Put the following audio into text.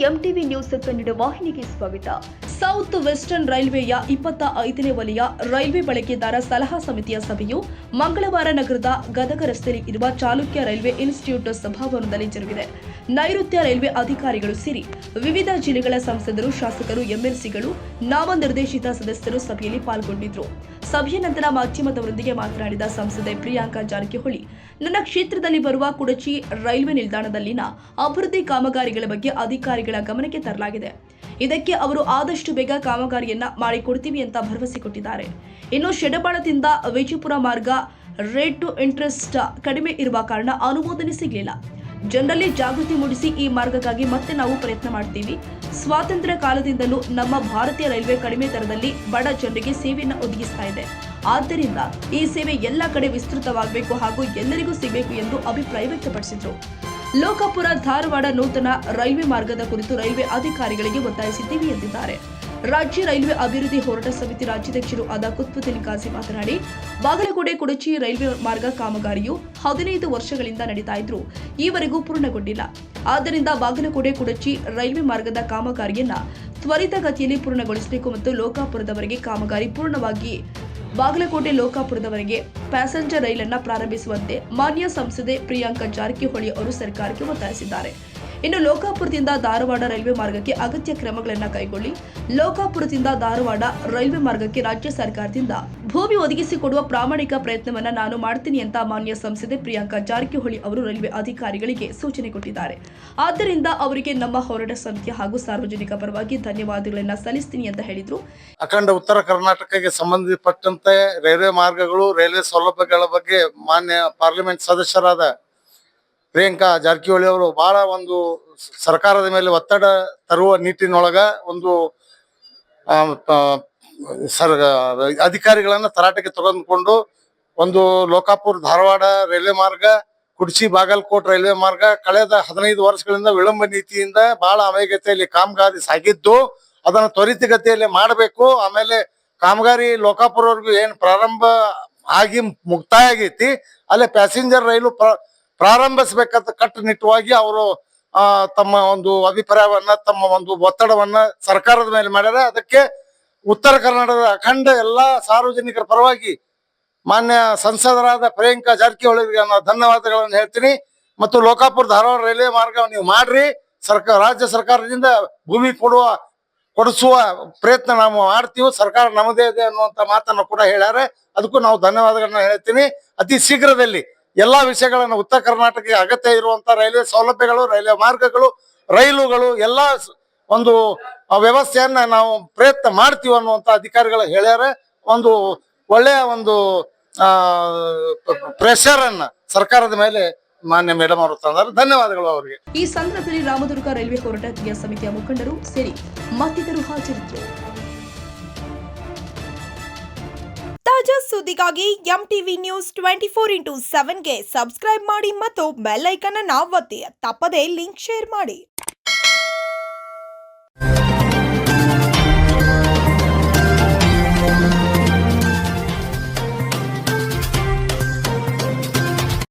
MTV news Kannada ವಾಹಿನಿಗೆ ಸ್ವಾಗತ. South western ರೈಲ್ವೆಯ 25ನೇ ವಲಯ ರೈಲ್ವೆ ಬಳಕೆದಾರ ಸಲಹಾ ಸಮಿತಿಯ ಸಭೆಯು ಮಂಗಳವಾರ ನಗರದ ಗದಗ ರಸ್ತೆಯಲ್ಲಿ ಇರುವ ಚಾಲುಕ್ಯ ರೈಲ್ವೆ ಇನ್ಸ್ಟಿಟ್ಯೂಟ್ ಸಭಾಭವನದಲ್ಲಿ ಜರುಗಿದೆ. ನೈಋತ್ಯ ರೈಲ್ವೆ ಅಧಿಕಾರಿಗಳು ಸೇರಿ ವಿವಿಧ ಜಿಲ್ಲೆಗಳ ಸಂಸದರು, ಶಾಸಕರು, ಎಂಎಲ್ಸಿಗಳು, ನಾಮನಿರ್ದೇಶಿತ ಸದಸ್ಯರು ಸಭೆಯಲ್ಲಿ ಪಾಲ್ಗೊಂಡಿದ್ದರು. ಸಭೆಯ ನಂತರ ಮಾಧ್ಯಮದವರೊಂದಿಗೆ ಮಾತನಾಡಿದ ಸಂಸದೆ ಪ್ರಿಯಾಂಕಾ ಜಾರಕಿಹೊಳಿ, ನನ್ನ ಕ್ಷೇತ್ರದಲ್ಲಿ ಬರುವ ಕುಡಚಿ ರೈಲ್ವೆ ನಿಲ್ದಾಣದಲ್ಲಿನ ಅಭಿವೃದ್ಧಿ ಕಾಮಗಾರಿಗಳ ಬಗ್ಗೆ ಅಧಿಕಾರಿಗಳ ಗಮನಕ್ಕೆ ತರಲಾಗಿದೆ. ಇದಕ್ಕೆ ಅವರು ಆದಷ್ಟು ಬೇಗ ಕಾಮಗಾರಿಯನ್ನ ಮಾಡಿಕೊಡ್ತೀವಿ ಅಂತ ಭರವಸೆ ಕೊಟ್ಟಿದ್ದಾರೆ. ಇನ್ನು ಶೆಡಬಾಳದಿಂದ ವಿಜಯಪುರ ಮಾರ್ಗ ರೇಟ್ ಟು ಇಂಟ್ರೆಸ್ಟ್ ಕಡಿಮೆ ಇರುವ ಕಾರಣ ಅನುಮೋದನೆ ಸಿಗಲಿಲ್ಲ. ಜನರಲ್ಲಿ ಜಾಗೃತಿ ಮೂಡಿಸಿ ಈ ಮಾರ್ಗಕ್ಕಾಗಿ ಮತ್ತೆ ನಾವು ಪ್ರಯತ್ನ ಮಾಡ್ತೀವಿ. ಸ್ವಾತಂತ್ರ್ಯ ಕಾಲದಿಂದಲೂ ನಮ್ಮ ಭಾರತೀಯ ರೈಲ್ವೆ ಕಡಿಮೆ ದರದಲ್ಲಿ ಬಡ ಜನರಿಗೆ ಸೇವೆಯನ್ನು ಒದಗಿಸ್ತಾ ಇದೆ. ಆದ್ದರಿಂದ ಈ ಸೇವೆ ಎಲ್ಲ ಕಡೆ ವಿಸ್ತೃತವಾಗಬೇಕು ಹಾಗೂ ಎಲ್ಲರಿಗೂ ಸಿಗಬೇಕು ಎಂದು ಅಭಿಪ್ರಾಯ ವ್ಯಕ್ತಪಡಿಸಿದರು. ಲೋಕಾಪುರ ಧಾರವಾಡ ನೂತನ ರೈಲ್ವೆ ಮಾರ್ಗದ ಕುರಿತು ರೈಲ್ವೆ ಅಧಿಕಾರಿಗಳಿಗೆ ಒತ್ತಾಯಿಸಿದ್ದೀವಿ ಎಂದಿದ್ದಾರೆ. ರಾಜ್ಯ ರೈಲ್ವೆ ಅಭಿವೃದ್ಧಿ ಹೋರಾಟ ಸಮಿತಿ ರಾಜ್ಯಾಧ್ಯಕ್ಷರು ಆದ ಕುತ್ಬುದ್ದೀನ್ ಕಾಜಿ ಮಾತನಾಡಿ, ಬಾಗಲಕೋಟೆ ಕುಡಚಿ ರೈಲ್ವೆ ಮಾರ್ಗ ಕಾಮಗಾರಿಯು 15 ವರ್ಷಗಳಿಂದ ನಡೀತಾ ಇದ್ರೂ ಈವರೆಗೂ ಪೂರ್ಣಗೊಂಡಿಲ್ಲ. ಆದ್ದರಿಂದ ಬಾಗಲಕೋಟೆ ಕುಡಚಿ ರೈಲ್ವೆ ಮಾರ್ಗದ ಕಾಮಗಾರಿಯನ್ನ ತ್ವರಿತಗತಿಯಲ್ಲಿ ಪೂರ್ಣಗೊಳಿಸಬೇಕು ಮತ್ತು ಲೋಕಾಪುರದವರೆಗೆ ಕಾಮಗಾರಿ ಪೂರ್ಣವಾಗಿ ಬಾಗಲಕೋಟೆ ಲೋಕಾಪುರದವರೆಗೆ ಪ್ಯಾಸೆಂಜರ್ ರೈಲನ್ನು ಪ್ರಾರಂಭಿಸುವಂತೆ ಮಾನ್ಯ ಸಂಸದೆ ಪ್ರಿಯಾಂಕಾ ಜಾರಕಿಹೊಳಿ ಅವರು ಸರ್ಕಾರಕ್ಕೆ ಒತ್ತಾಯಿಸಿದ್ದಾರೆ. ಇನ್ನು ಲೋಕಾಪುರದಿಂದ ಧಾರವಾಡ ರೈಲ್ವೆ ಮಾರ್ಗಕ್ಕೆ ಅಗತ್ಯ ಕ್ರಮಗಳನ್ನು ಕೈಗೊಳ್ಳಿ. ಲೋಕಾಪುರದಿಂದ ಧಾರವಾಡ ರೈಲ್ವೆ ಮಾರ್ಗಕ್ಕೆ ರಾಜ್ಯ ಸರ್ಕಾರದಿಂದ ಭೂಮಿ ಒದಗಿಸಿಕೊಡುವ ಪ್ರಾಮಾಣಿಕ ಪ್ರಯತ್ನವನ್ನ ನಾನು ಮಾಡ್ತೀನಿ ಅಂತ ಮಾನ್ಯ ಸಂಸದೆ ಪ್ರಿಯಾಂಕಾ ಜಾರಕಿಹೊಳಿ ಅವರು ರೈಲ್ವೆ ಅಧಿಕಾರಿಗಳಿಗೆ ಸೂಚನೆ ಕೊಟ್ಟಿದ್ದಾರೆ. ಆದ್ದರಿಂದ ಅವರಿಗೆ ನಮ್ಮ ಹೋರಾಟ ಸಮಿತಿ ಹಾಗೂ ಸಾರ್ವಜನಿಕ ಪರವಾಗಿ ಧನ್ಯವಾದಗಳನ್ನು ಸಲ್ಲಿಸ್ತೀನಿ ಅಂತ ಹೇಳಿದ್ರು. ಅಖಂಡ ಉತ್ತರ ಕರ್ನಾಟಕಕ್ಕೆ ಸಂಬಂಧಪಟ್ಟಂತೆ ರೈಲ್ವೆ ಮಾರ್ಗಗಳು, ರೈಲ್ವೆ ಸೌಲಭ್ಯಗಳ ಬಗ್ಗೆ ಮಾನ್ಯ ಪಾರ್ಲಿಮೆಂಟ್ ಸದಸ್ಯರಾದ ಪ್ರಿಯಾಂಕಾ ಜಾರಕಿಹೊಳಿ ಅವರು ಬಹಳ ಒಂದು ಸರ್ಕಾರದ ಮೇಲೆ ಒತ್ತಡ ತರುವ ನಿಟ್ಟಿನೊಳಗ ಒಂದು ಅಧಿಕಾರಿಗಳನ್ನ ತರಾಟೆಗೆ ತೆಗೆದುಕೊಂಡು ಒಂದು ಲೋಕಾಪುರ ಧಾರವಾಡ ರೈಲ್ವೆ ಮಾರ್ಗ, ಕುಡ್ಚಿ ಬಾಗಲಕೋಟ್ ರೈಲ್ವೆ ಮಾರ್ಗ ಕಳೆದ 15 ವರ್ಷಗಳಿಂದ ವಿಳಂಬ ನೀತಿಯಿಂದ ಬಹಳ ಅವೇಗತೆಯಲ್ಲಿ ಕಾಮಗಾರಿ ಸಾಗಿದ್ದು ಅದನ್ನು ತ್ವರಿತಗತಿಯಲ್ಲಿ ಮಾಡಬೇಕು. ಆಮೇಲೆ ಕಾಮಗಾರಿ ಲೋಕಾಪುರವರೆಗೂ ಏನ್ ಪ್ರಾರಂಭ ಆಗಿ ಮುಕ್ತಾಯ ಆಗೈತಿ, ಅಲ್ಲೇ ಪ್ಯಾಸೆಂಜರ್ ರೈಲು ಪ್ರಾರಂಭಿಸಬೇಕಂತ ಕಟ್ಟುನಿಟ್ಟುವಾಗಿ ಅವರು ತಮ್ಮ ಒಂದು ಅಭಿಪ್ರಾಯವನ್ನ, ತಮ್ಮ ಒಂದು ಒತ್ತಡವನ್ನ ಸರ್ಕಾರದ ಮೇಲೆ ಮಾಡ್ಯಾರ. ಅದಕ್ಕೆ ಉತ್ತರ ಕರ್ನಾಟಕದ ಅಖಂಡ ಎಲ್ಲಾ ಸಾರ್ವಜನಿಕರ ಪರವಾಗಿ ಮಾನ್ಯ ಸಂಸದರಾದ ಪ್ರಿಯಾಂಕಾ ಜಾರಕಿಹೊಳಿ ನಾನು ಧನ್ಯವಾದಗಳನ್ನು ಹೇಳ್ತೀನಿ. ಮತ್ತು ಲೋಕಾಪುರ ಧಾರವಾಡ ರೈಲ್ವೆ ಮಾರ್ಗ ನೀವು ಮಾಡ್ರಿ, ರಾಜ್ಯ ಸರ್ಕಾರದಿಂದ ಭೂಮಿ ಕೊಡಿಸುವ ಪ್ರಯತ್ನ ನಾವು ಮಾಡ್ತೀವಿ, ಸರ್ಕಾರ ನಮ್ಮದೇ ಇದೆ ಅನ್ನುವಂತ ಮಾತನ್ನು ಕೂಡ ಹೇಳ್ಯಾರೆ. ಅದಕ್ಕೂ ನಾವು ಧನ್ಯವಾದಗಳನ್ನ ಹೇಳ್ತೀನಿ. ಅತಿ ಶೀಘ್ರದಲ್ಲಿ ಎಲ್ಲಾ ವಿಷಯಗಳನ್ನು ಉತ್ತರ ಕರ್ನಾಟಕಕ್ಕೆ ಅಗತ್ಯ ಇರುವಂತ ರೈಲ್ವೆ ಸೌಲಭ್ಯಗಳು, ರೈಲ್ವೆ ಮಾರ್ಗಗಳು, ರೈಲುಗಳು ಎಲ್ಲಾ ಒಂದು ವ್ಯವಸ್ಥೆಯನ್ನ ನಾವು ಪ್ರಯತ್ನ ಮಾಡ್ತೀವಿ ಅನ್ನುವಂತ ಅಧಿಕಾರಿಗಳು ಹೇಳ್ಯಾರ. ಒಂದು ಒಳ್ಳೆಯ ಒಂದು ಪ್ರೆಷರ್ ಅನ್ನ ಸರ್ಕಾರದ ಮೇಲೆ ಮಾನ್ಯ ಮೇಡಮ್ ಅವರು ತಂದಾರೆ. ಧನ್ಯವಾದಗಳು ಅವರಿಗೆ. ಈ ಸಂದರ್ಭದಲ್ಲಿ ರಾಮದುರ್ಗ ರೈಲ್ವೆ ಹೋರಾಟ ಸಮಿತಿಯ ಮುಖಂಡರು ಸೇರಿ ಮತ್ತಿತರರು ಹಾಜರಿದ್ದರು. ತಾಜಾ ಸುದ್ದಿಗಾಗಿ ಎಂಟಿವಿ ನ್ಯೂಸ್ 24x7ಗೆ ಸಬ್ಸ್ಕ್ರೈಬ್ ಮಾಡಿ ಮತ್ತು ಬೆಲ್ ಐಕಾನ್ ಅನ್ನು ಒತ್ತಿ. ತಪ್ಪದೇ ಲಿಂಕ್ ಶೇರ್ ಮಾಡಿ.